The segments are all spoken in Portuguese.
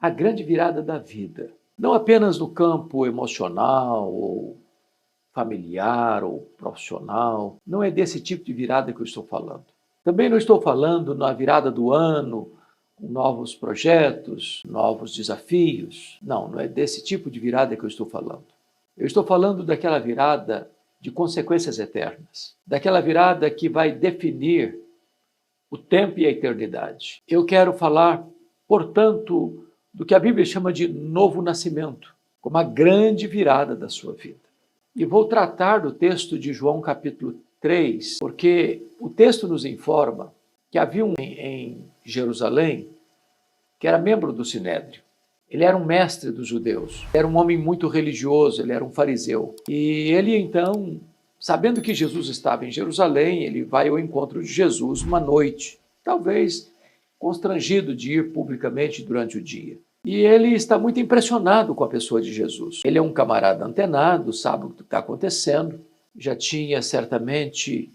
a grande virada da vida. Não apenas no campo emocional, ou familiar, ou profissional. Não é desse tipo de virada que eu estou falando. Também não estou falando na virada do ano, com novos projetos, novos desafios. Não é desse tipo de virada que eu estou falando. Eu estou falando daquela virada de consequências eternas. Daquela virada que vai definir o tempo e a eternidade. Eu quero falar, portanto, do que a Bíblia chama de novo nascimento, como a grande virada da sua vida. E vou tratar do texto de João capítulo 3, porque o texto nos informa que havia um em Jerusalém que era membro do Sinédrio. Ele era um mestre dos judeus, era um homem muito religioso, ele era um fariseu. E ele então, sabendo que Jesus estava em Jerusalém, ele vai ao encontro de Jesus uma noite, talvez constrangido de ir publicamente durante o dia. E ele está muito impressionado com a pessoa de Jesus. Ele é um camarada antenado, sabe o que está acontecendo, já tinha certamente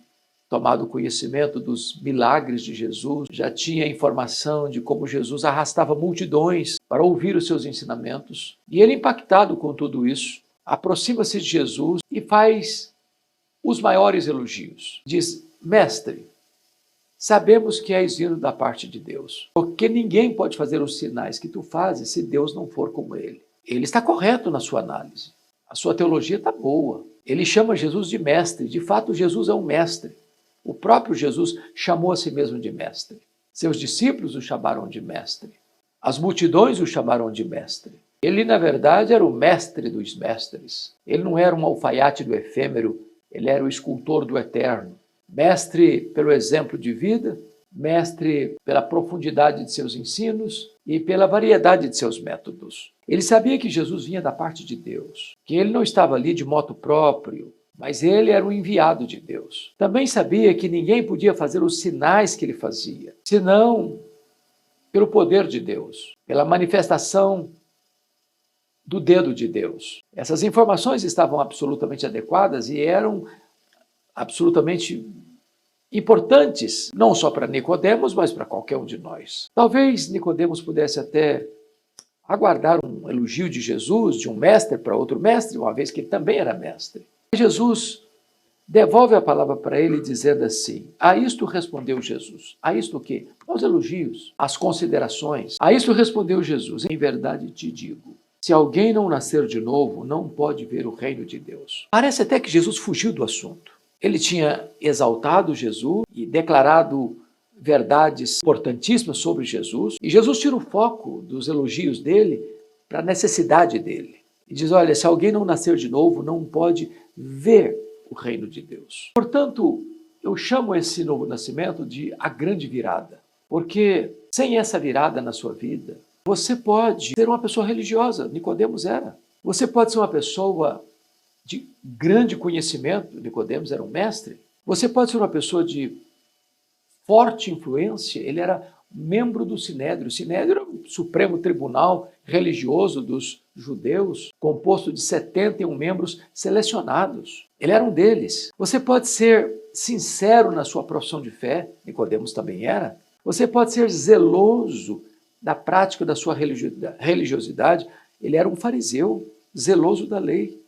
tomado conhecimento dos milagres de Jesus, já tinha informação de como Jesus arrastava multidões para ouvir os seus ensinamentos. E ele, impactado com tudo isso, aproxima-se de Jesus e faz os maiores elogios. Diz: Mestre, sabemos que és vindo da parte de Deus, porque ninguém pode fazer os sinais que tu fazes se Deus não for com ele. Ele está correto na sua análise. A sua teologia está boa. Ele chama Jesus de mestre. De fato, Jesus é um mestre. O próprio Jesus chamou a si mesmo de mestre. Seus discípulos o chamaram de mestre. As multidões o chamaram de mestre. Ele, na verdade, era o mestre dos mestres. Ele não era um alfaiate do efêmero, ele era o escultor do eterno. Mestre pelo exemplo de vida, mestre pela profundidade de seus ensinos e pela variedade de seus métodos. Ele sabia que Jesus vinha da parte de Deus, que ele não estava ali de motu próprio, mas ele era o enviado de Deus. Também sabia que ninguém podia fazer os sinais que ele fazia, senão pelo poder de Deus, pela manifestação do dedo de Deus. Essas informações estavam absolutamente adequadas e eram absolutamente importantes, não só para Nicodemos, mas para qualquer um de nós. Talvez Nicodemos pudesse até aguardar um elogio de Jesus, de um mestre para outro mestre, uma vez que ele também era mestre. Jesus devolve a palavra para ele dizendo assim: a isto respondeu Jesus. A isto o quê? Aos elogios, às considerações. A isto respondeu Jesus: em verdade te digo, se alguém não nascer de novo, não pode ver o reino de Deus. Parece até que Jesus fugiu do assunto. Ele tinha exaltado Jesus e declarado verdades importantíssimas sobre Jesus, e Jesus tira o foco dos elogios dele para a necessidade dele. E diz: olha, se alguém não nascer de novo, não pode ver o reino de Deus. Portanto, eu chamo esse novo nascimento de a grande virada, porque sem essa virada na sua vida, você pode ser uma pessoa religiosa, Nicodemos era. Você pode ser uma pessoa de grande conhecimento, Nicodemos era um mestre. Você pode ser uma pessoa de forte influência, ele era membro do Sinédrio. O Sinédrio era o Supremo Tribunal Religioso dos judeus, composto de 71 membros selecionados. Ele era um deles. Você pode ser sincero na sua profissão de fé, Nicodemos também era. Você pode ser zeloso da prática da sua religiosidade. Ele era um fariseu, zeloso da lei.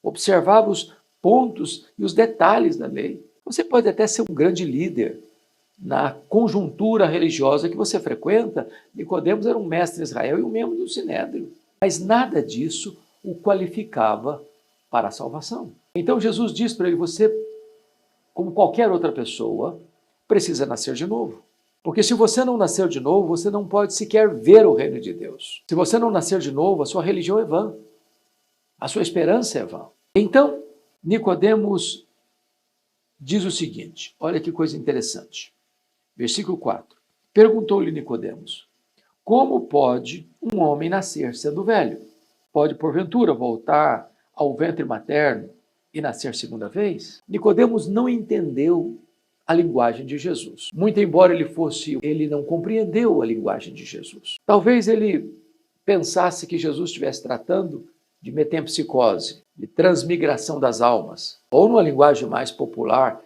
Observava os pontos e os detalhes da lei. Você pode até ser um grande líder na conjuntura religiosa que você frequenta. Nicodemos era um mestre em Israel e um membro do Sinédrio. Mas nada disso o qualificava para a salvação. Então Jesus diz para ele: você, como qualquer outra pessoa, precisa nascer de novo. Porque se você não nascer de novo, você não pode sequer ver o reino de Deus. Se você não nascer de novo, a sua religião é vã. A sua esperança é vã. Então, Nicodemos diz o seguinte, olha que coisa interessante. Versículo 4. Perguntou-lhe Nicodemos: como pode um homem nascer sendo velho? Pode, porventura, voltar ao ventre materno e nascer segunda vez? Nicodemos não entendeu a linguagem de Jesus. Muito embora ele não compreendeu a linguagem de Jesus. Talvez ele pensasse que Jesus estivesse tratando de metempsicose, de transmigração das almas, ou numa linguagem mais popular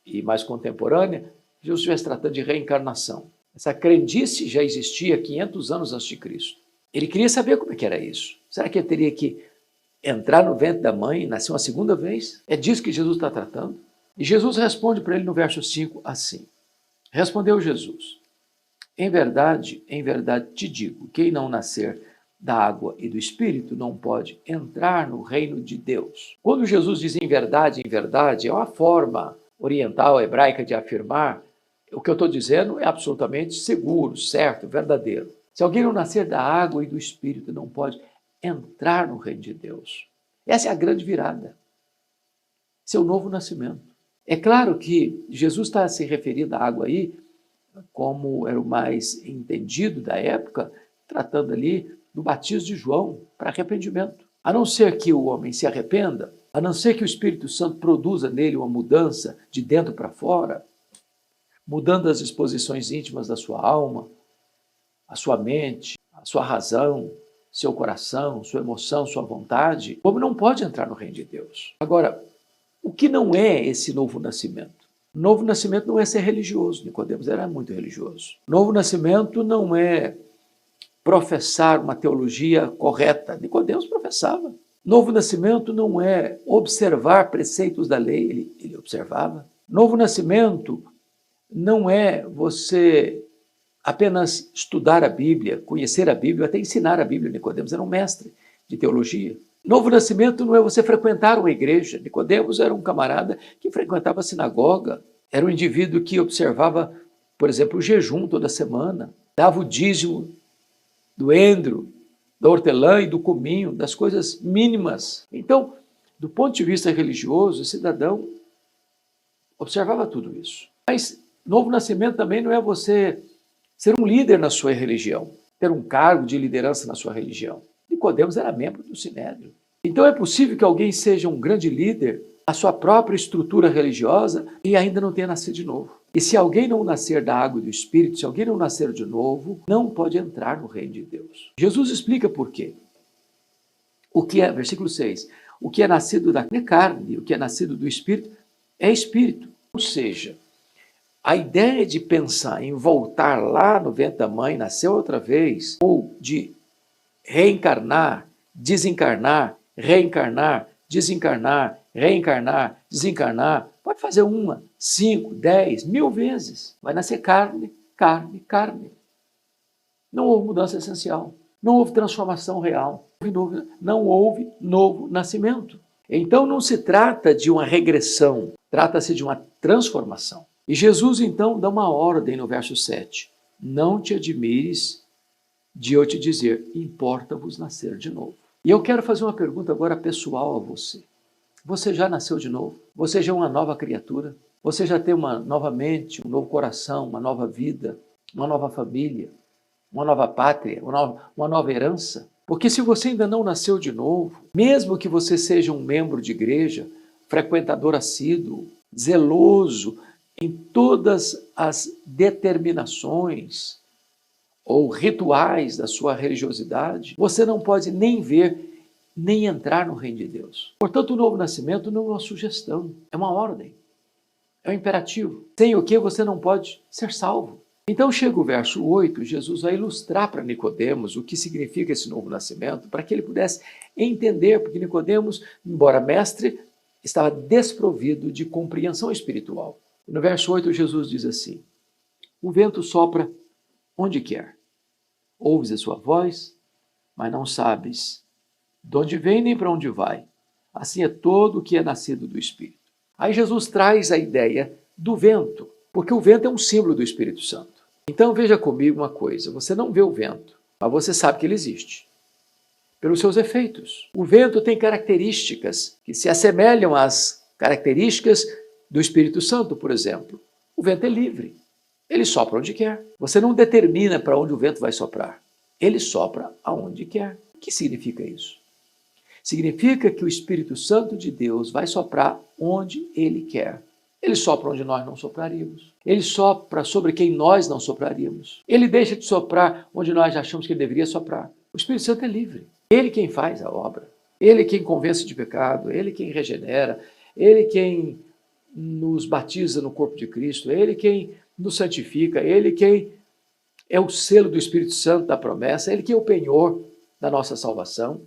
e mais contemporânea, Jesus estivesse tratando de reencarnação. Essa crendice já existia 500 anos antes de Cristo. Ele queria saber como é que era isso. Será que ele teria que entrar no ventre da mãe e nascer uma segunda vez? É disso que Jesus está tratando. E Jesus responde para ele no verso 5 assim. Respondeu Jesus: em verdade te digo, quem não nascer da água e do Espírito não pode entrar no reino de Deus. Quando Jesus diz em verdade, é uma forma oriental, hebraica de afirmar o que eu estou dizendo é absolutamente seguro, certo, verdadeiro. Se alguém não nascer da água e do Espírito, não pode entrar no reino de Deus. Essa é a grande virada. Esse é o novo nascimento. É claro que Jesus está se referindo à água aí, como era o mais entendido da época, tratando ali do batismo de João para arrependimento. A não ser que o homem se arrependa, a não ser que o Espírito Santo produza nele uma mudança de dentro para fora, mudando as disposições íntimas da sua alma, a sua mente, a sua razão, seu coração, sua emoção, sua vontade, o homem não pode entrar no reino de Deus. Agora, o que não é esse novo nascimento? O novo nascimento não é ser religioso. Nicodemos era muito religioso. O novo nascimento não é professar uma teologia correta. Nicodemos professava. Novo nascimento não é observar preceitos da lei. Ele observava. Novo nascimento não é você apenas estudar a Bíblia, conhecer a Bíblia, até ensinar a Bíblia. Nicodemos era um mestre de teologia. Novo nascimento não é você frequentar uma igreja. Nicodemos era um camarada que frequentava a sinagoga, era um indivíduo que observava, por exemplo, o jejum toda semana, dava o dízimo do endro, da hortelã e do cominho, das coisas mínimas. Então, do ponto de vista religioso, o cidadão observava tudo isso. Mas novo nascimento também não é você ser um líder na sua religião, ter um cargo de liderança na sua religião. Nicodemos era membro do Sinédrio. Então é possível que alguém seja um grande líder, a sua própria estrutura religiosa, e ainda não tenha nascido de novo. E se alguém não nascer da água e do Espírito, se alguém não nascer de novo, não pode entrar no reino de Deus. Jesus explica por quê. O que é, versículo 6, o que é nascido da carne, o que é nascido do Espírito, é Espírito. Ou seja, a ideia de pensar em voltar lá no ventre da mãe, nascer outra vez, ou de reencarnar, desencarnar, reencarnar, desencarnar, reencarnar, desencarnar, pode fazer 1, 5, 10, 1000 vezes. Vai nascer carne, carne, carne. Não houve mudança essencial, não houve transformação real, não houve novo nascimento. Então não se trata de uma regressão, trata-se de uma transformação. E Jesus então dá uma ordem no verso 7. Não te admires de eu te dizer, importa-vos nascer de novo. E eu quero fazer uma pergunta agora pessoal a você. Você já nasceu de novo? Você já é uma nova criatura? Você já tem uma nova mente, um novo coração, uma nova vida, uma nova família, uma nova pátria, uma nova herança? Porque se você ainda não nasceu de novo, mesmo que você seja um membro de igreja, frequentador assíduo, zeloso em todas as determinações ou rituais da sua religiosidade, você não pode nem ver, nem entrar no reino de Deus. Portanto, o novo nascimento não é uma sugestão, é uma ordem, é um imperativo. Sem o que você não pode ser salvo. Então chega o verso 8, Jesus vai ilustrar para Nicodemos o que significa esse novo nascimento, para que ele pudesse entender, porque Nicodemos, embora mestre, estava desprovido de compreensão espiritual. No verso 8, Jesus diz assim, o vento sopra onde quer. Ouves a sua voz, mas não sabes de onde vem nem para onde vai. Assim é todo o que é nascido do Espírito. Aí Jesus traz a ideia do vento, porque o vento é um símbolo do Espírito Santo. Então veja comigo uma coisa, você não vê o vento, mas você sabe que ele existe, pelos seus efeitos. O vento tem características que se assemelham às características do Espírito Santo, por exemplo. O vento é livre, ele sopra onde quer. Você não determina para onde o vento vai soprar, ele sopra aonde quer. O que significa isso? Significa que o Espírito Santo de Deus vai soprar onde ele quer. Ele sopra onde nós não sopraríamos. Ele sopra sobre quem nós não sopraríamos. Ele deixa de soprar onde nós achamos que ele deveria soprar. O Espírito Santo é livre. Ele quem faz a obra. Ele quem convence de pecado. Ele quem regenera. Ele quem nos batiza no corpo de Cristo. Ele quem nos santifica. Ele quem é o selo do Espírito Santo da promessa, Ele que é o penhor da nossa salvação,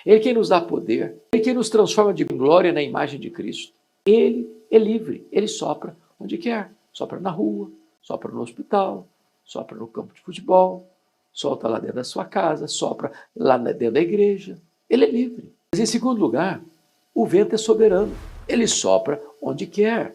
Ele quem nos dá poder, Ele quem nos transforma de glória na imagem de Cristo. Ele é livre, Ele sopra onde quer, sopra na rua, sopra no hospital, sopra no campo de futebol, solta lá dentro da sua casa, sopra lá dentro da igreja. Ele é livre. Mas em segundo lugar, o vento é soberano. Ele sopra onde quer.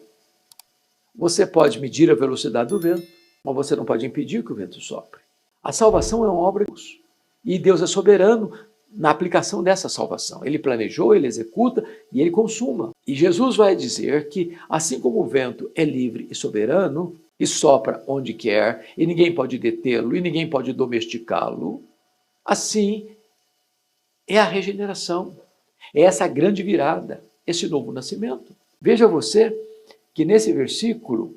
Você pode medir a velocidade do vento, mas você não pode impedir que o vento sopre. A salvação é uma obra de Deus. E Deus é soberano na aplicação dessa salvação. Ele planejou, Ele executa e Ele consuma. E Jesus vai dizer que, assim como o vento é livre e soberano, e sopra onde quer, e ninguém pode detê-lo, e ninguém pode domesticá-lo, assim é a regeneração. É essa grande virada, esse novo nascimento. Veja você que nesse versículo,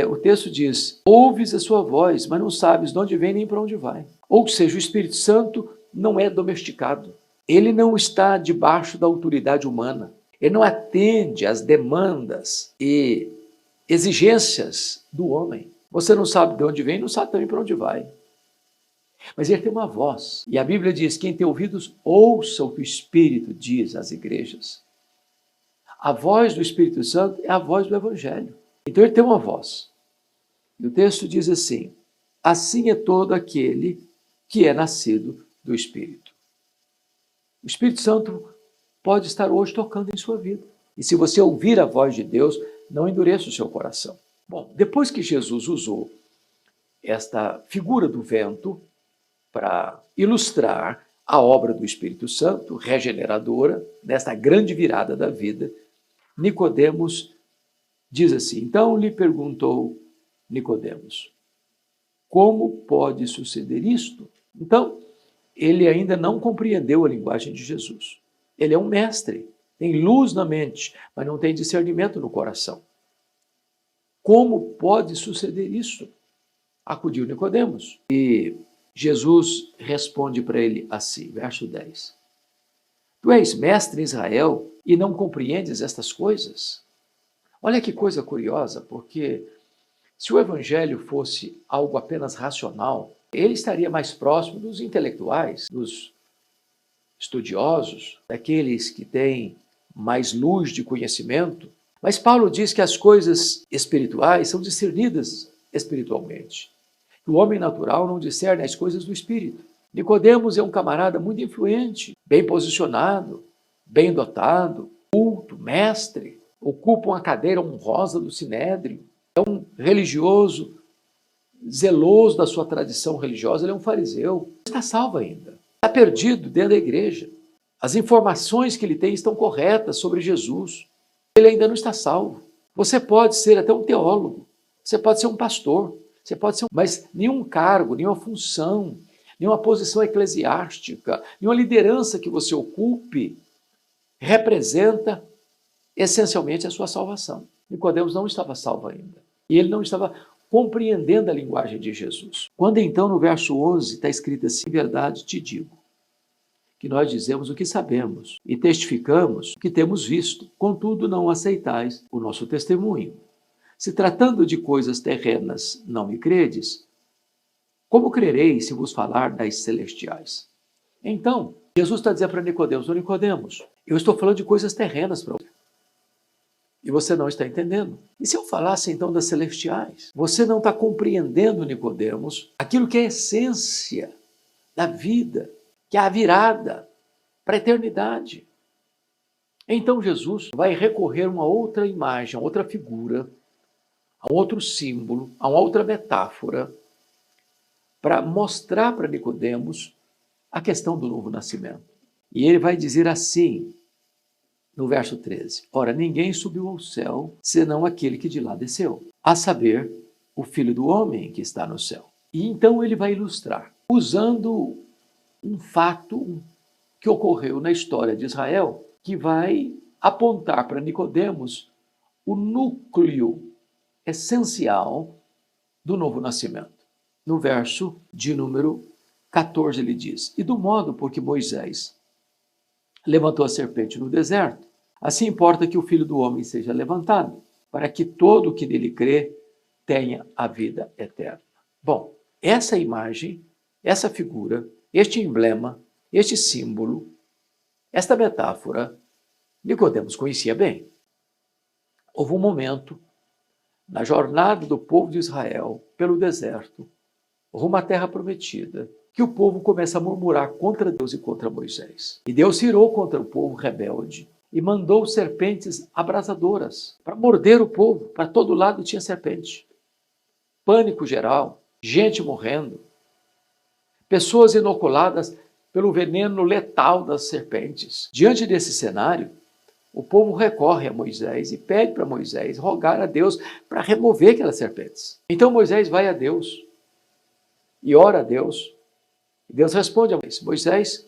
o texto diz: ouves a sua voz, mas não sabes de onde vem nem para onde vai. Ou seja, o Espírito Santo não é domesticado. Ele não está debaixo da autoridade humana. Ele não atende às demandas e exigências do homem. Você não sabe de onde vem, não sabe também para onde vai. Mas ele tem uma voz. E a Bíblia diz: quem tem ouvidos, ouça o que o Espírito diz às igrejas. A voz do Espírito Santo é a voz do Evangelho. Então ele tem uma voz. E o texto diz assim: assim é todo aquele que é nascido do Espírito. O Espírito Santo pode estar hoje tocando em sua vida. E se você ouvir a voz de Deus, não endureça o seu coração. Bom, depois que Jesus usou esta figura do vento para ilustrar a obra do Espírito Santo, regeneradora, nesta grande virada da vida, Nicodemos diz assim: então lhe perguntou Nicodemos, como pode suceder isto? Então, ele ainda não compreendeu a linguagem de Jesus. Ele é um mestre, tem luz na mente, mas não tem discernimento no coração. Como pode suceder isso? Acudiu Nicodemos. E Jesus responde para ele assim, verso 10. Tu és mestre em Israel e não compreendes estas coisas? Olha que coisa curiosa, porque se o evangelho fosse algo apenas racional, ele estaria mais próximo dos intelectuais, dos estudiosos, daqueles que têm mais luz de conhecimento. Mas Paulo diz que as coisas espirituais são discernidas espiritualmente. O homem natural não discerne as coisas do espírito. Nicodemos é um camarada muito influente, bem posicionado, bem dotado, culto, mestre, ocupa uma cadeira honrosa do sinédrio, é um religioso, zeloso da sua tradição religiosa, ele é um fariseu, está salvo ainda, está perdido dentro da igreja. As informações que ele tem estão corretas sobre Jesus, ele ainda não está salvo. Você pode ser até um teólogo, você pode ser um pastor, você pode ser mas nenhum cargo, nenhuma função, nenhuma posição eclesiástica, nenhuma liderança que você ocupe representa essencialmente a sua salvação. Nicodemos não estava salvo ainda. E ele não estava compreendendo a linguagem de Jesus. Quando então no verso 11 está escrito assim: em verdade te digo, que nós dizemos o que sabemos e testificamos o que temos visto, contudo não aceitais o nosso testemunho. Se tratando de coisas terrenas não me credes, como crereis se vos falar das celestiais? Então, Jesus está dizendo para Nicodemos: ô Nicodemos, eu estou falando de coisas terrenas para você. E você não está entendendo. E se eu falasse então das celestiais? Você não está compreendendo, Nicodemos, aquilo que é a essência da vida, que é a virada para a eternidade. Então Jesus vai recorrer a uma outra imagem, a outra figura, a um outro símbolo, a uma outra metáfora, para mostrar para Nicodemos a questão do novo nascimento. E ele vai dizer assim, no verso 13: ora, ninguém subiu ao céu, senão aquele que de lá desceu, a saber, o Filho do Homem que está no céu. E então ele vai ilustrar, usando um fato que ocorreu na história de Israel, que vai apontar para Nicodemos o núcleo essencial do novo nascimento. No verso de número 14 ele diz: e do modo por que Moisés levantou a serpente no deserto, assim importa que o Filho do Homem seja levantado, para que todo o que nele crê tenha a vida eterna. Bom, Essa imagem, essa figura, este emblema, este símbolo, esta metáfora, Nicodemos conhecia bem. Houve um momento na jornada do povo de Israel pelo deserto, rumo à terra prometida, que o povo começa a murmurar contra Deus e contra Moisés. E Deus se irou contra o povo rebelde e mandou serpentes abrasadoras para morder o povo. Para todo lado tinha serpente. Pânico geral, gente morrendo, pessoas inoculadas pelo veneno letal das serpentes. Diante desse cenário, o povo recorre a Moisés e pede para Moisés rogar a Deus para remover aquelas serpentes. Então Moisés vai a Deus e ora a Deus. Deus responde a Moisés: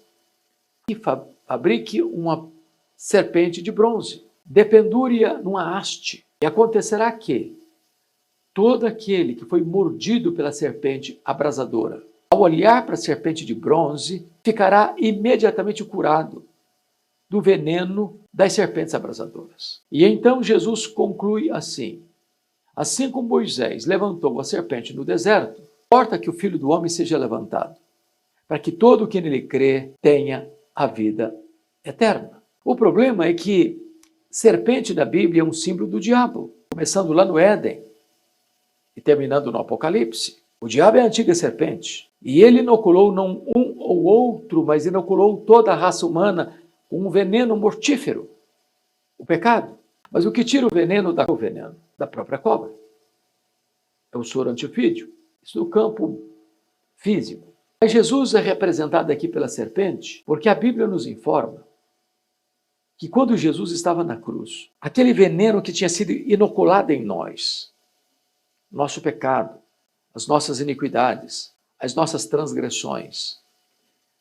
fabrique uma serpente de bronze, dependure-a numa haste, e acontecerá que todo aquele que foi mordido pela serpente abrasadora, ao olhar para a serpente de bronze, ficará imediatamente curado do veneno das serpentes abrasadoras. E então Jesus conclui assim: assim como Moisés levantou a serpente no deserto, importa que o Filho do Homem seja levantado, para que todo o que nele crê tenha a vida eterna. O problema é que serpente na Bíblia é um símbolo do diabo, começando lá no Éden e terminando no Apocalipse. O diabo é a antiga serpente, e ele inoculou não um ou outro, mas inoculou toda a raça humana com um veneno mortífero, o pecado. Mas o que tira o veneno da própria cobra é o soro antifídio, isso no campo físico. Mas Jesus é representado aqui pela serpente, porque a Bíblia nos informa que quando Jesus estava na cruz, aquele veneno que tinha sido inoculado em nós, nosso pecado, as nossas iniquidades, as nossas transgressões,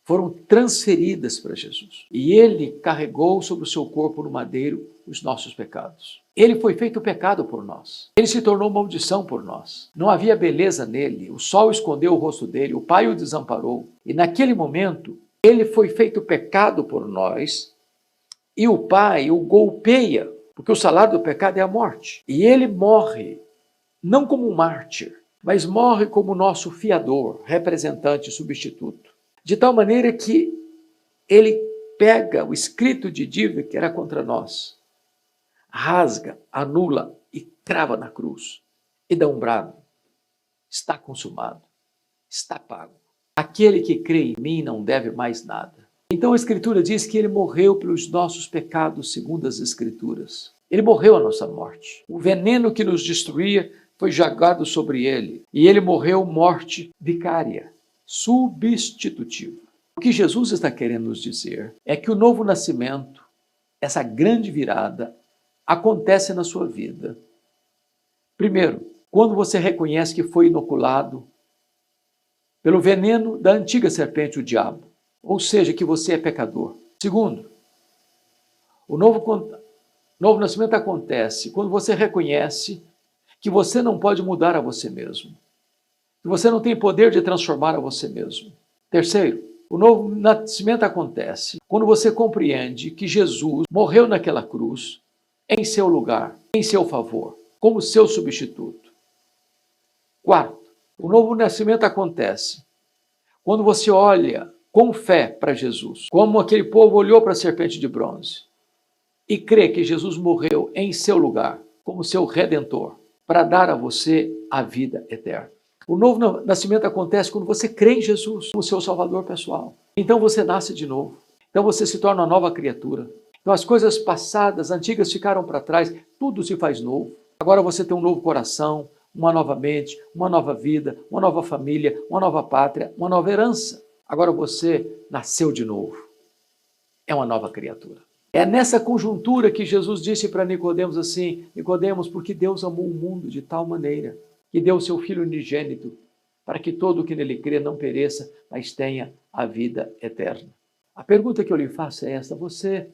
foram transferidas para Jesus. E ele carregou sobre o seu corpo no madeiro os nossos pecados. Ele foi feito pecado por nós. Ele se tornou maldição por nós. Não havia beleza nele. O sol escondeu o rosto dele. O Pai o desamparou. E naquele momento, ele foi feito pecado por nós. E o Pai o golpeia, porque o salário do pecado é a morte. E ele morre, não como um mártir, mas morre como nosso fiador, representante, substituto. De tal maneira que ele pega o escrito de dívida que era contra nós, rasga, anula e crava na cruz e dá um brado: está consumado, está pago. Aquele que crê em mim não deve mais nada. Então a Escritura diz que ele morreu pelos nossos pecados segundo as Escrituras. Ele morreu a nossa morte. O veneno que nos destruía foi jogado sobre ele e ele morreu morte vicária, substitutivo. O que Jesus está querendo nos dizer é que o novo nascimento, essa grande virada, acontece na sua vida. Primeiro, quando você reconhece que foi inoculado pelo veneno da antiga serpente, o diabo, ou seja, que você é pecador. Segundo, o novo nascimento acontece quando você reconhece que você não pode mudar a você mesmo, que você não tem poder de transformar a você mesmo. Terceiro, o novo nascimento acontece quando você compreende que Jesus morreu naquela cruz em seu lugar, em seu favor, como seu substituto. Quarto, o novo nascimento acontece quando você olha com fé para Jesus, como aquele povo olhou para a serpente de bronze, e crê que Jesus morreu em seu lugar, como seu redentor, para dar a você a vida eterna. O novo nascimento acontece quando você crê em Jesus como seu salvador pessoal. Então você nasce de novo. Então você se torna uma nova criatura. Então as coisas passadas, antigas, ficaram para trás, tudo se faz novo. Agora você tem um novo coração, uma nova mente, uma nova vida, uma nova família, uma nova pátria, uma nova herança. Agora você nasceu de novo. É uma nova criatura. É nessa conjuntura que Jesus disse para Nicodemos assim: Nicodemos, porque Deus amou o mundo de tal maneira que deu o seu Filho unigênito, para que todo o que nele crê não pereça, mas tenha a vida eterna. A pergunta que eu lhe faço é esta: você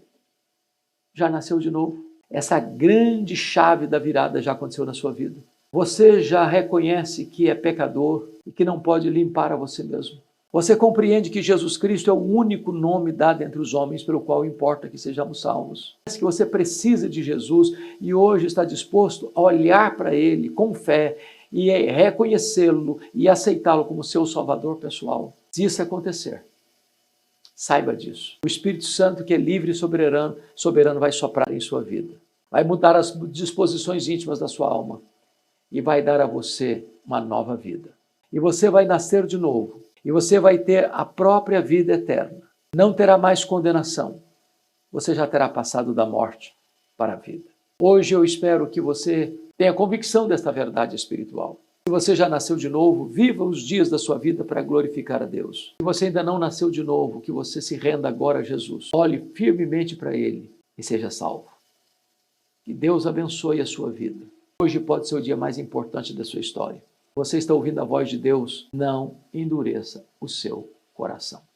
já nasceu de novo? Essa grande chave da virada já aconteceu na sua vida? Você já reconhece que é pecador e que não pode limpar a você mesmo? Você compreende que Jesus Cristo é o único nome dado entre os homens pelo qual importa que sejamos salvos? Que você precisa de Jesus e hoje está disposto a olhar para Ele com fé e reconhecê-lo e aceitá-lo como seu Salvador pessoal, se isso acontecer, saiba disso. O Espírito Santo, que é livre e soberano, vai soprar em sua vida. Vai mudar as disposições íntimas da sua alma e vai dar a você uma nova vida. E você vai nascer de novo. E você vai ter a própria vida eterna. Não terá mais condenação. Você já terá passado da morte para a vida. Hoje eu espero que você tenha convicção desta verdade espiritual. Se você já nasceu de novo, viva os dias da sua vida para glorificar a Deus. Se você ainda não nasceu de novo, que você se renda agora a Jesus. Olhe firmemente para Ele e seja salvo. Que Deus abençoe a sua vida. Hoje pode ser o dia mais importante da sua história. Você está ouvindo a voz de Deus? Não endureça o seu coração.